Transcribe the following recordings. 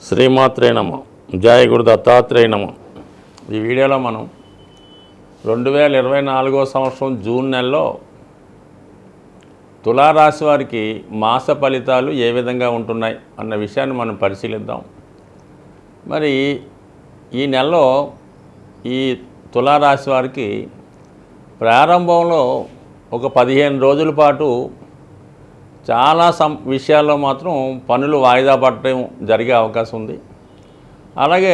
శ్రీమాత్రే నమః. జయ గురు దత్తాత్రేయ నమః. ఈ వీడియోలో మనం 2024 సంవత్సరం జూన్ నెలలో తులారాశి వారికి మాస ఫలితాలు ఏ విధంగా ఉంటున్నాయి అన్న విషయాన్ని మనం పరిశీలిద్దాం. మరి ఈ నెలలో ఈ తులారాశి వారికి ప్రారంభంలో ఒక 15 రోజుల పాటు చాలా విషయాల్లో మాత్రం పనులు వాయిదా పడటం జరిగే అవకాశం ఉంది. అలాగే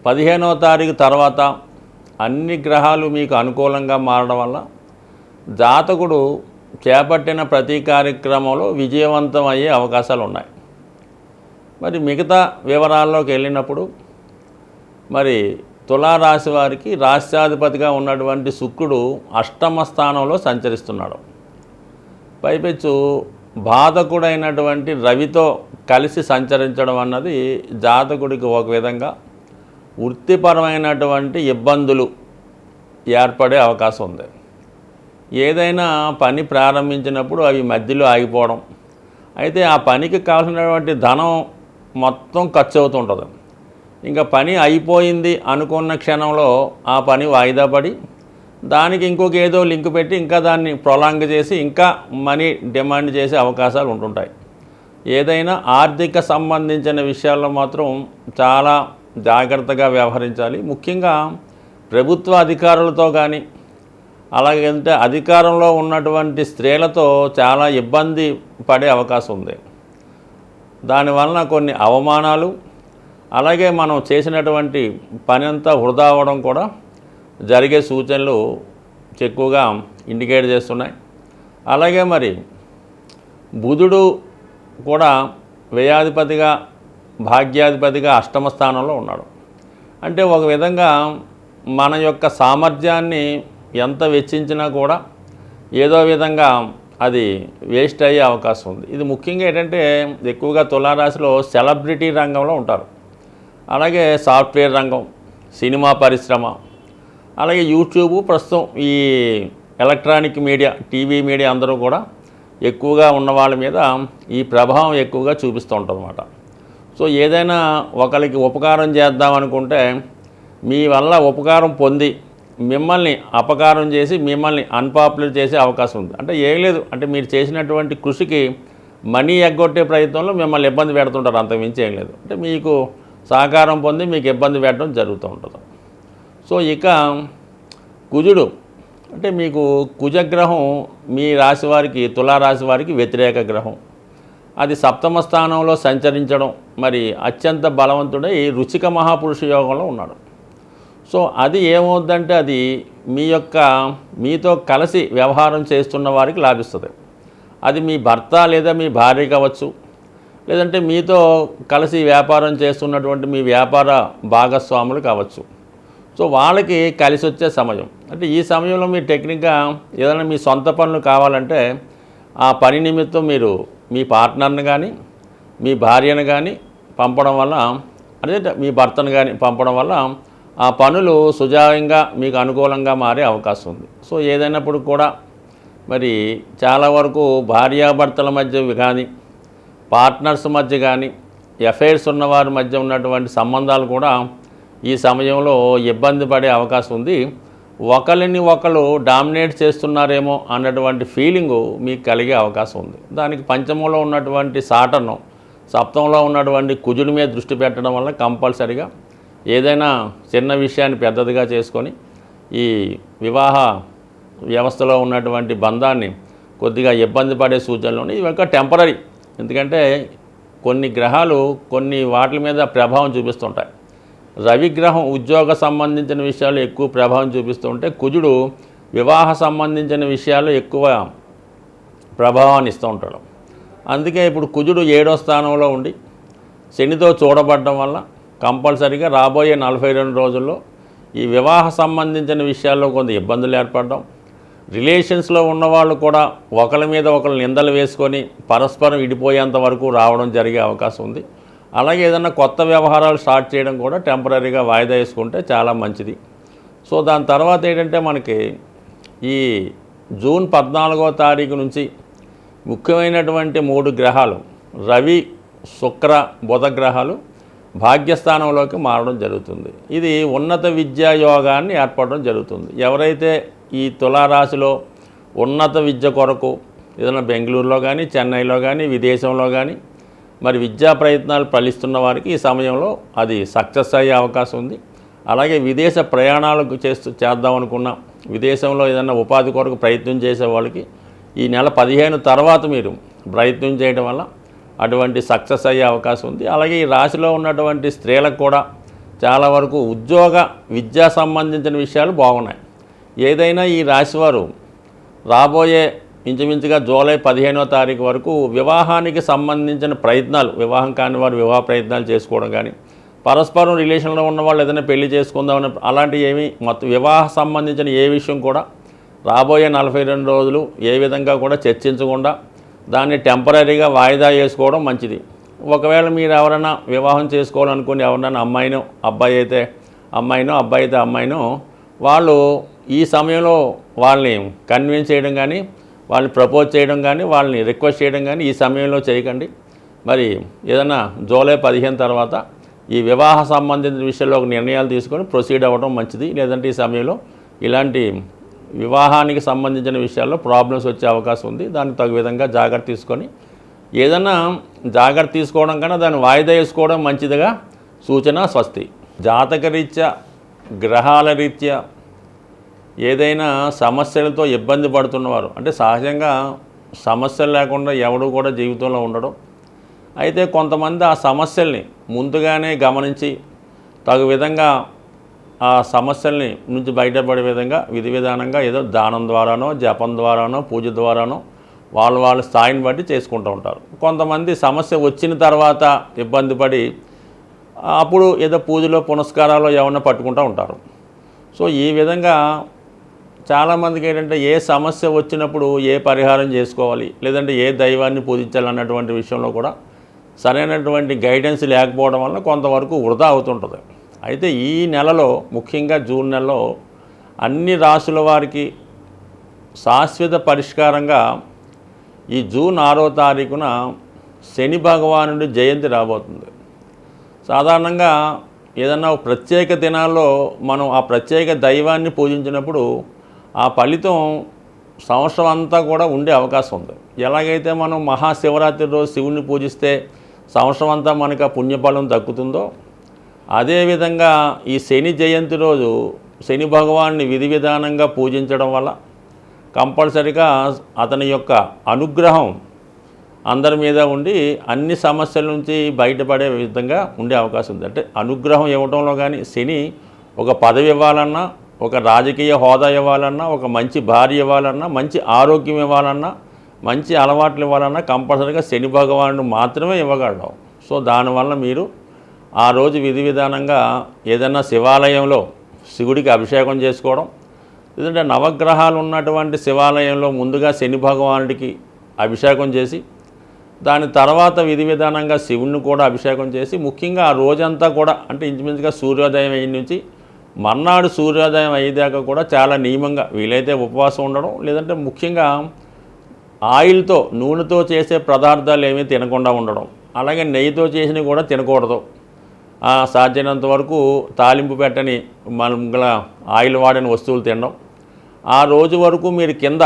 15వ తారీఖు తర్వాత అన్ని గ్రహాలు మీకు అనుకూలంగా మారడం వల్ల జాతకుడు చేపట్టిన ప్రతి కార్యక్రమంలో విజయవంతం అయ్యే అవకాశాలు ఉన్నాయి. మరి మిగతా వివరాల్లోకి వెళ్ళినప్పుడు మరి తులారాశి వారికి రాష్ట్రాధిపతిగా ఉన్నటువంటి శుక్రుడు అష్టమ స్థానంలో సంచరిస్తున్నాడు. పైపెచ్చు బాధకుడైనటువంటి రవితో కలిసి సంచరించడం అన్నది జాతకుడికి ఒక విధంగా వృత్తిపరమైనటువంటి ఇబ్బందులు ఏర్పడే అవకాశం ఉంది. ఏదైనా పని ప్రారంభించినప్పుడు అవి మధ్యలో ఆగిపోవడం, అయితే ఆ పనికి కావాల్సినటువంటి ధనం మొత్తం ఖర్చు అవుతుంటుంది. ఇంకా పని అయిపోయింది అనుకున్న క్షణంలో ఆ పని వాయిదా పడి దానికి ఇంకొక ఏదో లింక్ పెట్టి ఇంకా దాన్ని ప్రొలాంగ్ చేసి ఇంకా మనీ డిమాండ్ చేసే అవకాశాలు ఉంటుంటాయి. ఏదైనా ఆర్థిక సంబంధించిన విషయాల్లో మాత్రం చాలా జాగ్రత్తగా వ్యవహరించాలి. ముఖ్యంగా ప్రభుత్వ అధికారులతో కానీ అలాగంటే అధికారంలో ఉన్నటువంటి స్త్రీలతో చాలా ఇబ్బంది పడే అవకాశం ఉంది. దానివలన కొన్ని అవమానాలు, అలాగే మనం చేసినటువంటి పని అంతా వృధా అవ్వడం కూడా జరిగే సూచనలు ఎక్కువగా ఇండికేట్ చేస్తున్నాయి. అలాగే మరి బుధుడు కూడా వ్యయాధిపతిగా భాగ్యాధిపతిగా అష్టమ స్థానంలో ఉన్నాడు. అంటే ఒక విధంగా మన యొక్క సామర్థ్యాన్ని ఎంత వెచ్చించినా కూడా ఏదో విధంగా అది వేస్ట్ అయ్యే అవకాశం ఉంది. ఇది ముఖ్యంగా ఏంటంటే ఎక్కువగా తులారాశిలో సెలబ్రిటీ రంగంలో ఉంటారు. అలాగే సాఫ్ట్వేర్ రంగం, సినిమా పరిశ్రమ, అలాగే యూట్యూబ్, ప్రస్తుతం ఈ ఎలక్ట్రానిక్ మీడియా, టీవీ మీడియా అందరూ కూడా ఎక్కువగా ఉన్న వాళ్ళ మీద ఈ ప్రభావం ఎక్కువగా చూపిస్తూ ఉంటుందన్నమాట. సో ఏదైనా ఒకరికి ఉపకారం చేద్దాం అనుకుంటే మీ వల్ల ఉపకారం పొంది మిమ్మల్ని అపకారం చేసి మిమ్మల్ని అన్పాపులర్ చేసే అవకాశం ఉంది. అంటే ఏం లేదు, అంటే మీరు చేసినటువంటి కృషికి మనీ ఎగ్గొట్టే ప్రయత్నంలో మిమ్మల్ని ఇబ్బంది పెడుతుంటారు, అంతకుమించి ఏం లేదు. అంటే మీకు సహకారం పొంది మీకు ఇబ్బంది పెట్టడం జరుగుతూ ఉంటుంది. సో ఇక కుజుడు అంటే మీకు కుజగ్రహం మీ రాశి వారికి, తులారాశి వారికి వ్యతిరేక గ్రహం. అది సప్తమ స్థానంలో సంచరించడం మరి అత్యంత బలవంతుడై రుచిక మహాపురుష యోగంలో ఉన్నాడు. సో అది ఏమవుద్దంటే అది మీతో కలిసి వ్యవహారం చేస్తున్న వారికి లాభిస్తుంది. అది మీ భర్త లేదా మీ భార్య కావచ్చు, లేదంటే మీతో కలిసి వ్యాపారం చేస్తున్నటువంటి మీ వ్యాపార భాగస్వాములు కావచ్చు. సో వాళ్ళకి కలిసి వచ్చే సమయం. అంటే ఈ సమయంలో మీరు టెక్నిక్గా ఏదైనా మీ సొంత పనులు కావాలంటే ఆ పని నిమిత్తం మీరు మీ పార్ట్నర్ని కానీ మీ భార్యను కానీ పంపడం వల్ల, అదే మీ భర్తను కానీ పంపడం వల్ల ఆ పనులు సుజావంగా మీకు అనుకూలంగా మారే అవకాశం ఉంది. సో ఏదైనప్పుడు కూడా మరి చాలా వరకు భార్యాభర్తల మధ్య కానీ పార్ట్నర్స్ మధ్య కానీ అఫైర్స్ ఉన్నవారి మధ్య ఉన్నటువంటి సంబంధాలు కూడా ఈ సమయంలో ఇబ్బంది పడే అవకాశం ఉంది. ఒకరిని ఒకరు డామినేట్ చేస్తున్నారేమో అన్నటువంటి ఫీలింగు మీకు కలిగే అవకాశం ఉంది. దానికి పంచమంలో ఉన్నటువంటి సాటర్ను సప్తంలో ఉన్నటువంటి కుజుడి మీద దృష్టి పెట్టడం వల్ల కంపల్సరిగా ఏదైనా చిన్న విషయాన్ని పెద్దదిగా చేసుకొని ఈ వివాహ వ్యవస్థలో ఉన్నటువంటి బంధాన్ని కొద్దిగా ఇబ్బంది పడే సూచనలు ఇవి ఇంకా టెంపరీ. ఎందుకంటే కొన్ని గ్రహాలు కొన్ని వాటి మీద ప్రభావం చూపిస్తుంటాయి. రవిగ్రహం ఉద్యోగ సంబంధించిన విషయాలు ఎక్కువ ప్రభావం చూపిస్తూ ఉంటే కుజుడు వివాహ సంబంధించిన విషయాలు ఎక్కువ ప్రభావాన్ని ఇస్తూ ఉంటాడు. అందుకే ఇప్పుడు కుజుడు 7వ స్థానంలో ఉండి శనితో చూడబడడం వల్ల కంపల్సరీగా రాబోయే 42 రోజుల్లో ఈ వివాహ సంబంధించిన విషయాల్లో కొంత ఇబ్బందులు ఏర్పడడం, రిలేషన్స్లో ఉన్నవాళ్ళు కూడా ఒకరి మీద ఒకరు నిందలు వేసుకొని పరస్పరం విడిపోయేంత వరకు రావడం జరిగే అవకాశం ఉంది. అలాగే ఏదైనా కొత్త వ్యవహారాలు స్టార్ట్ చేయడం కూడా టెంపరీగా వాయిదా వేసుకుంటే చాలా మంచిది. సో దాని తర్వాత ఏంటంటే మనకి ఈ జూన్ 14వ తారీఖు నుంచి ముఖ్యమైనటువంటి 3 గ్రహాలు రవి శుక్ర బుధ గ్రహాలు భాగ్యస్థానంలోకి మారడం జరుగుతుంది. ఇది ఉన్నత విద్యా యోగాన్ని ఏర్పడడం జరుగుతుంది. ఎవరైతే ఈ తులారాశిలో ఉన్నత విద్య కొరకు ఏదైనా బెంగళూరులో కానీ, చెన్నైలో కానీ, విదేశంలో కానీ మరి విద్యా ప్రయత్నాలు ఫలిస్తున్న వారికి ఈ సమయంలో అది సక్సెస్ అయ్యే అవకాశం ఉంది. అలాగే విదేశ ప్రయాణాలకు చేద్దాం అనుకున్న, విదేశంలో ఏదైనా ఉపాధి కొరకు ప్రయత్నం చేసే వాళ్ళకి ఈ నెల 15 తర్వాత మీరు ప్రయత్నం చేయడం వల్ల అటువంటి సక్సెస్ అయ్యే అవకాశం ఉంది. అలాగే ఈ రాశిలో ఉన్నటువంటి స్త్రీలకు కూడా చాలా వరకు ఉద్యోగ విద్యా సంబంధించిన విషయాలు బాగున్నాయి. ఏదైనా ఈ రాశివారు రాబోయే ఇంచుమించుగా జూలై 15వ తారీఖు వరకు వివాహానికి సంబంధించిన ప్రయత్నాలు, వివాహం కాని వారు వివాహ ప్రయత్నాలు చేసుకోవడం కానీ, పరస్పరం రిలేషన్లో ఉన్న వాళ్ళు ఏదైనా పెళ్లి చేసుకుందామని అలాంటివి ఏమీ మొత్తం వివాహ సంబంధించిన ఏ విషయం కూడా రాబోయే 42 రోజులు ఏ విధంగా కూడా చర్చించకుండా దాన్ని టెంపరీగా వాయిదా వేసుకోవడం మంచిది. ఒకవేళ మీరు ఎవరైనా వివాహం చేసుకోవాలనుకుని ఎవరైనా అమ్మాయినో, అబ్బాయి అయితే అమ్మాయినో, అబ్బాయి అయితే అమ్మాయినో, వాళ్ళు ఈ సమయంలో వాళ్ళని కన్విన్స్ చేయడం కానీ, వాళ్ళని ప్రపోజ్ చేయడం కానీ, వాళ్ళని రిక్వెస్ట్ చేయడం కానీ ఈ సమయంలో చేయకండి. మరి ఏదైనా జూలై 15 తర్వాత ఈ వివాహ సంబంధించిన విషయంలో ఒక నిర్ణయాలు తీసుకొని ప్రొసీడ్ అవ్వడం మంచిది. లేదంటే ఈ సమయంలో ఇలాంటి వివాహానికి సంబంధించిన విషయాల్లో ప్రాబ్లమ్స్ వచ్చే అవకాశం ఉంది. దానికి తగు విధంగా జాగ్రత్త తీసుకొని ఏదైనా జాగ్రత్త తీసుకోవడం కన్నా దాన్ని వాయిదా వేసుకోవడం మంచిదిగా సూచన. స్వస్తి. జాతకరీత్యా గ్రహాల రీత్యా ఏదైనా సమస్యలతో ఇబ్బంది పడుతున్నవారు, అంటే సహజంగా సమస్యలు లేకుండా ఎవడు కూడా జీవితంలో ఉండడం, అయితే కొంతమంది ఆ సమస్యల్ని ముందుగానే గమనించి తగు విధంగా ఆ సమస్యల్ని నుంచి బయటపడే విధంగా విధి విధానంగా ఏదో దానం ద్వారానో, జపం ద్వారానో, పూజ ద్వారానో వాళ్ళ స్థాయిని బట్టి చేసుకుంటూ ఉంటారు. కొంతమంది సమస్య వచ్చిన తర్వాత ఇబ్బంది పడి అప్పుడు ఏదో పూజలో పునస్కారాలు ఏమన్నా పట్టుకుంటూ ఉంటారు. సో ఈ విధంగా చాలామందికి ఏంటంటే ఏ సమస్య వచ్చినప్పుడు ఏ పరిహారం చేసుకోవాలి, లేదంటే ఏ దైవాన్ని పూజించాలన్నటువంటి విషయంలో కూడా సరైనటువంటి గైడెన్స్ లేకపోవడం వల్ల కొంతవరకు వృధా అవుతుంటుంది. అయితే ఈ నెలలో ముఖ్యంగా జూన్ నెలలో అన్ని రాశుల వారికి శాశ్వత పరిష్కారంగా ఈ జూన్ 6వ తారీఖున శని భగవానుడి జయంతి రాబోతుంది. సాధారణంగా ఏదన్నా ప్రత్యేక దినాల్లో మనం ఆ ప్రత్యేక దైవాన్ని పూజించినప్పుడు ఆ ఫలితం సంవత్సరం అంతా కూడా ఉండే అవకాశం ఉంది. ఎలాగైతే మనం మహాశివరాత్రి రోజు శివుణ్ణి పూజిస్తే సంవత్సరం అంతా మనకు ఆ పుణ్యఫలం దక్కుతుందో, అదేవిధంగా ఈ శని జయంతి రోజు శని భగవాన్ని విధి విధానంగా పూజించడం వల్ల కంపల్సరిగా అతని యొక్క అనుగ్రహం అందరి మీద ఉండి అన్ని సమస్యల నుంచి బయటపడే విధంగా ఉండే అవకాశం ఉంది. అంటే అనుగ్రహం ఇవ్వడంలో కానీ శని ఒక పదవి ఇవ్వాలన్నా, ఒక రాజకీయ హోదా ఇవ్వాలన్నా, ఒక మంచి భార్య ఇవ్వాలన్నా, మంచి ఆరోగ్యం ఇవ్వాలన్నా, మంచి అలవాట్లు ఇవ్వాలన్నా కంపల్సరీగా శని భగవానుడు మాత్రమే ఇవ్వగలడు. సో దానివల్ల మీరు ఆ రోజు విధి విధానంగా ఏదైనా శివాలయంలో శివుడికి అభిషేకం చేసుకోవడం, లేదంటే నవగ్రహాలు ఉన్నటువంటి శివాలయంలో ముందుగా శని భగవానుడికి అభిషేకం చేసి దాని తర్వాత విధి విధానంగా శివుణ్ణి కూడా అభిషేకం చేసి ముఖ్యంగా ఆ రోజంతా కూడా అంటే ఇంచుమించుగా సూర్యోదయం అయిన నుంచి మర్నాడు సూర్యోదయం అయ్యేదాకా కూడా చాలా నియమంగా వీలైతే ఉపవాసం ఉండడం, లేదంటే ముఖ్యంగా ఆయిల్తో నూనెతో చేసే పదార్థాలు ఏమీ తినకుండా ఉండడం, అలాగే నెయ్యితో చేసినవి కూడా తినకూడదు. సాధ్యమైనంత వరకు తాలింపు పెట్టని మన ఆయిల్ వాడని వస్తువులు తినడం. ఆ రోజు వరకు మీరు కింద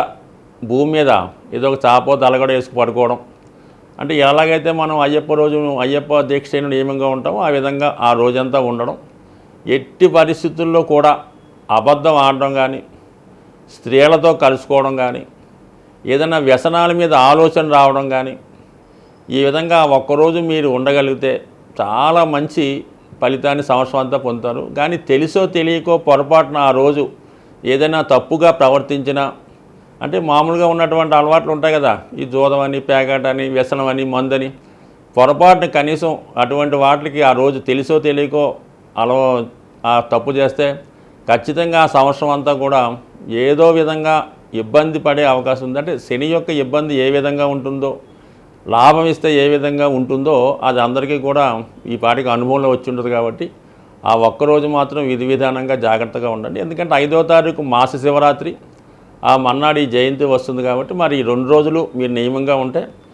భూమి మీద ఏదో ఒక చాపో తలగడ వేసుకు పడుకోవడం, అంటే ఎలాగైతే మనం అయ్యప్ప దీక్ష నియమంగా ఉంటామో ఆ విధంగా ఆ రోజంతా ఉండడం. ఎట్టి పరిస్థితుల్లో కూడా అబద్ధం ఆడడం కానీ, స్త్రీలతో కలుసుకోవడం కానీ, ఏదైనా వ్యసనాల మీద ఆలోచన రావడం కానీ, ఈ విధంగా ఒక్కరోజు మీరు ఉండగలిగితే చాలా మంచి ఫలితాన్ని సంవత్సరం అంతా పొందుతారు. కానీ తెలుసో తెలియకో పొరపాటున ఆ రోజు ఏదైనా తప్పుగా ప్రవర్తించినా, అంటే మామూలుగా ఉన్నటువంటి అలవాట్లు ఉంటాయి కదా, ఈ జూదమని, పేకాట అని, వ్యసనం అని, మందని, పొరపాటున కనీసం అటువంటి వాటికి ఆ రోజు తెలుసో తెలియకో ఆ తప్పు చేస్తే ఖచ్చితంగా ఆ సంవత్సరం అంతా కూడా ఏదో విధంగా ఇబ్బంది పడే అవకాశం ఉంది. అంటే శని యొక్క ఇబ్బంది ఏ విధంగా ఉంటుందో, లాభం ఇస్తే ఏ విధంగా ఉంటుందో అది అందరికీ కూడా ఈ పాటికి అనుభవంలో వచ్చి ఉంటుంది. కాబట్టి ఆ ఒక్కరోజు మాత్రం విధి విధానంగా జాగ్రత్తగా ఉండండి. ఎందుకంటే 5వ తారీఖు మాస శివరాత్రి, ఆ మన్నాడు ఈ జయంతి వస్తుంది. కాబట్టి మరి ఈ 2 రోజులు మీరు నియమంగా ఉంటే